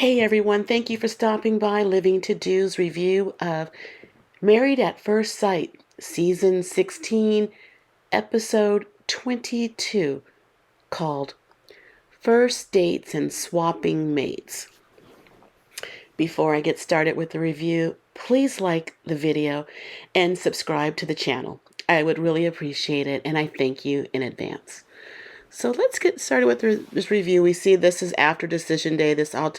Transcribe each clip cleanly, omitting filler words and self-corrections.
Hey everyone, thank you for stopping by Living to Do's review of Married at First Sight, Season 16, Episode 22, called First Dates and Swapping Mates. Before I get started with the review, please like the video and subscribe to the channel. I would really appreciate it, and I thank you in advance. So let's get started with this review. We see this is after decision day. This all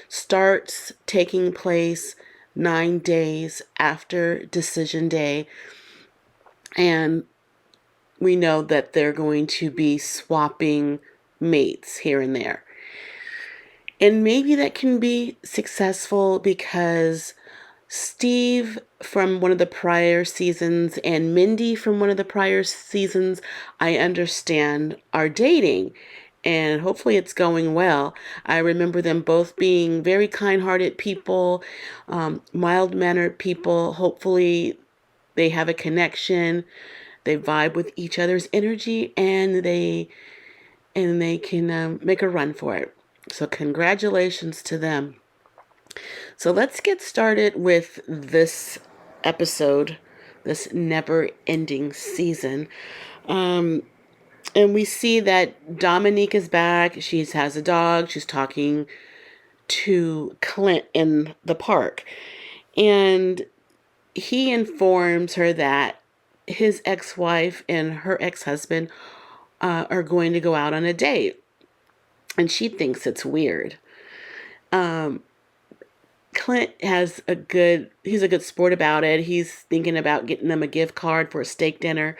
starts taking place 9 days after decision day. And we know that they're going to be swapping mates here and there. And maybe that can be successful because Steve from one of the prior seasons and Mindy from one of the prior seasons, I understand, are dating. And hopefully it's going well. I remember them both being very kind-hearted people, mild-mannered people. Hopefully they have a connection. They vibe with each other's energy, and they can make a run for it. So congratulations to them. So let's get started with this episode, this never-ending season. And we see that Dominique is back. She has a dog. She's talking to Clint in the park. And he informs her that his ex-wife and her ex-husband are going to go out on a date. And she thinks it's weird. Clint he's a good sport about it. He's thinking about getting them a gift card for a steak dinner,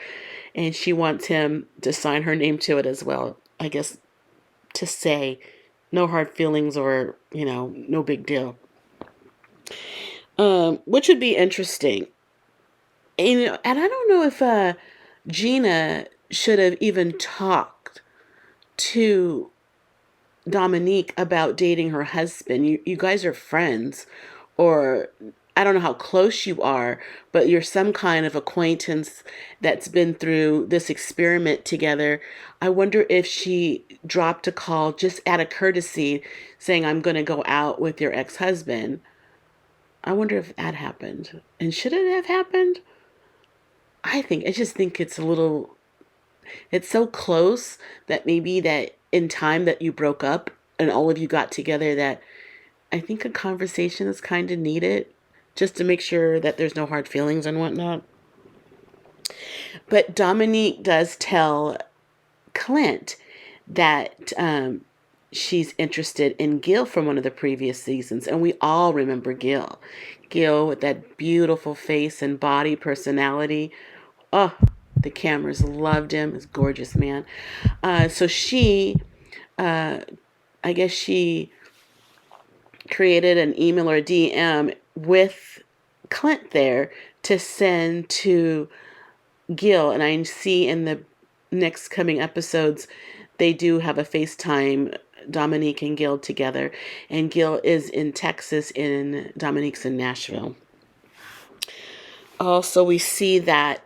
and she wants him to sign her name to it as well. I guess to say no hard feelings or, no big deal. Which would be interesting. And I don't know if Gina should have even talked to Dominique about dating her husband. You guys are friends, or I don't know how close you are, but you're some kind of acquaintance that's been through this experiment together. I wonder if she dropped a call just out of courtesy saying, I'm going to go out with your ex-husband. I wonder if that happened. And should it have happened? I just think it's so close that maybe that in time that you broke up and all of you got together, that I think a conversation is kind of needed just to make sure that there's no hard feelings and whatnot. But Dominique does tell Clint that she's interested in Gil from one of the previous seasons. And we all remember Gil. Gil with that beautiful face and body personality. Oh, the cameras loved him. He's a gorgeous man. So I guess she created an email or a DM with Clint there to send to Gil. And I see in the next coming episodes, they do have a FaceTime, Dominique and Gil together. And Gil is in Texas and Dominique's in Nashville. Also, we see that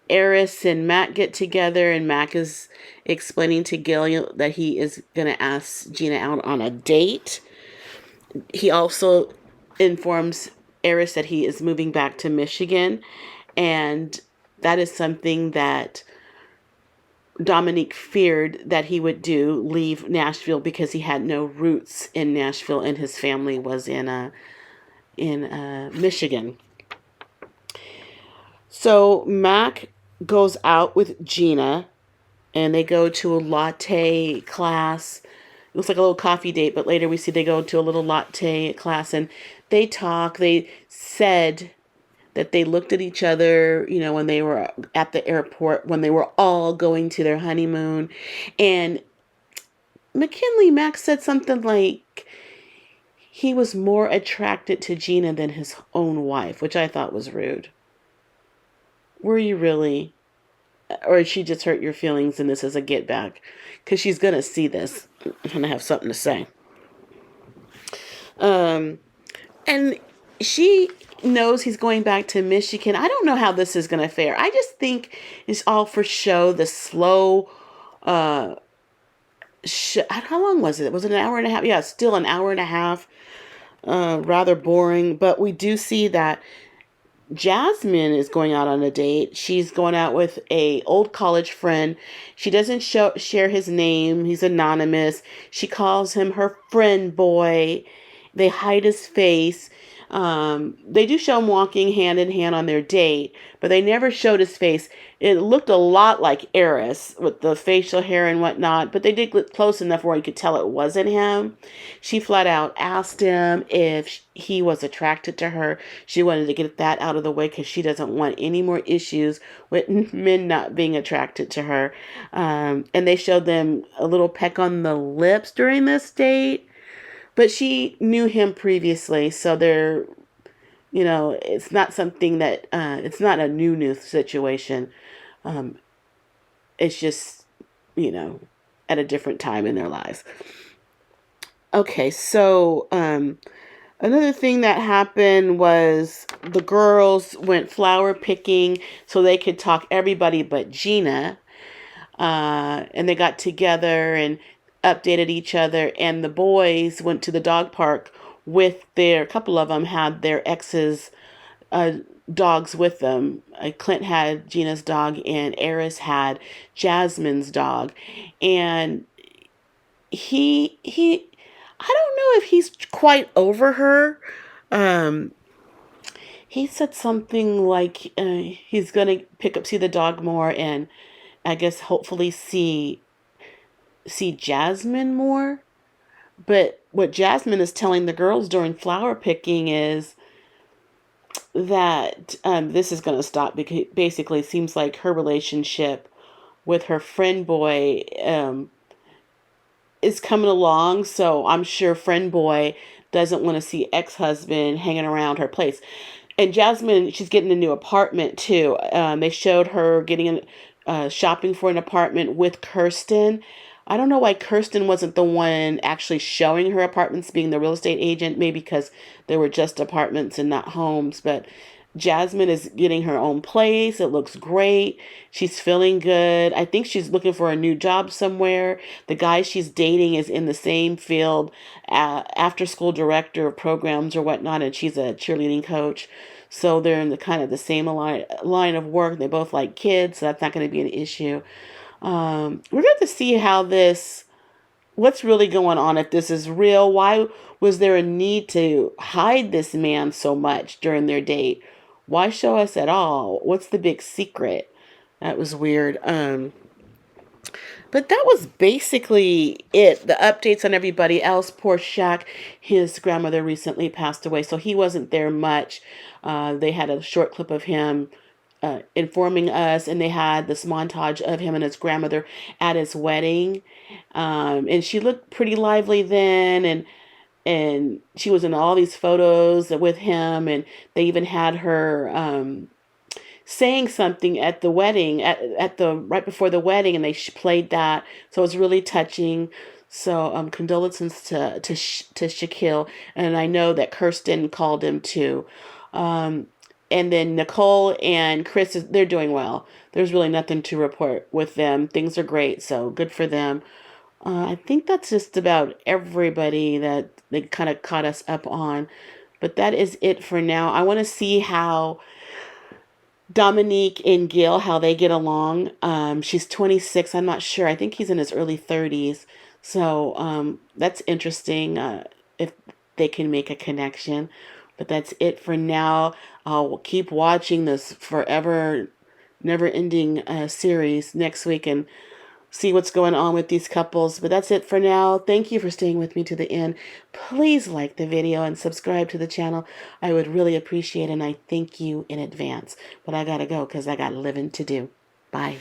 Eris and Mac get together, and Mac is explaining to Gil that he is going to ask Gina out on a date. He also informs Eris that he is moving back to Michigan, and that is something that Dominique feared that he would do, leave Nashville, because he had no roots in Nashville and his family was in Michigan. So Mac goes out with Gina and they go to a latte class. It looks like a little coffee date, but later we see they go to a little latte class and they talk. They said that they looked at each other, when they were at the airport, when they were all going to their honeymoon. And Mac said something like he was more attracted to Gina than his own wife, which I thought was rude. Were you really? Or did she just hurt your feelings and this is a get back? Because she's going to see this and have something to say. And she knows he's going back to Michigan. I don't know how this is going to fare. I just think it's all for show. The slow how long was it? Was it an hour and a half? Yeah, still an hour and a half. Rather boring, but we do see that Jasmine is going out on a date. She's going out with a old college friend. She doesn't share his name. He's anonymous. She calls him her friend boy. They hide his face. They do show him walking hand in hand on their date, but they never showed his face. It looked a lot like Eris with the facial hair and whatnot, but they did get close enough where you could tell it wasn't him. She flat out asked him if he was attracted to her. She wanted to get that out of the way because she doesn't want any more issues with men not being attracted to her. And they showed them a little peck on the lips during this date. But she knew him previously, so it's not something that, it's not a new situation. Um, it's just, you know, at a different time in their lives. Okay, so another thing that happened was the girls went flower picking so they could talk everybody but Gina. And they got together and updated each other. And the boys went to the dog park with a couple of them had their exes' dogs with them. Clint had Gina's dog, and Eris had Jasmine's dog. And I don't know if he's quite over her. Um, he said something like he's gonna see the dog more, and I guess hopefully see Jasmine more. But what Jasmine is telling the girls during flower picking is that this is going to stop, because basically it seems like her relationship with her friend boy is coming along. So I'm sure friend boy doesn't want to see ex-husband hanging around her place. And Jasmine, she's getting a new apartment too. They showed her getting shopping for an apartment with Kirsten. I don't know why Kirsten wasn't the one actually showing her apartments, being the real estate agent, maybe because they were just apartments and not homes. But Jasmine is getting her own place. It looks great. She's feeling good. I think she's looking for a new job somewhere. The guy she's dating is in the same field, after school director of programs or whatnot, and she's a cheerleading coach. So they're in the kind of the same line of work. They both like kids, so that's not going to be an issue. We're going to see what's really going on, if this is real. Why was there a need to hide this man so much during their date? Why show us at all? What's the big secret? That was weird. But that was basically it. The updates on everybody else. Poor Shaq, his grandmother recently passed away, so he wasn't there much. They had a short clip of him informing us, and they had this montage of him and his grandmother at his wedding. And she looked pretty lively then, and she was in all these photos with him, and they even had her saying something at the wedding, at the right before the wedding, and they played that, so it was really touching. So condolences to Shaquille, and I know that Kirsten called him too. And then Nicole and Chris, they're doing well. There's really nothing to report with them. Things are great, so good for them. I think that's just about everybody that they kind of caught us up on. But that is it for now. I want to see how Dominique and Gil, how they get along. She's 26. I'm not sure. I think he's in his early 30s. So that's interesting, if they can make a connection. But that's it for now. I'll keep watching this forever, never-ending series next week and see what's going on with these couples. But that's it for now. Thank you for staying with me to the end. Please like the video and subscribe to the channel. I would really appreciate it, and I thank you in advance. But I gotta go because I got living to do. Bye.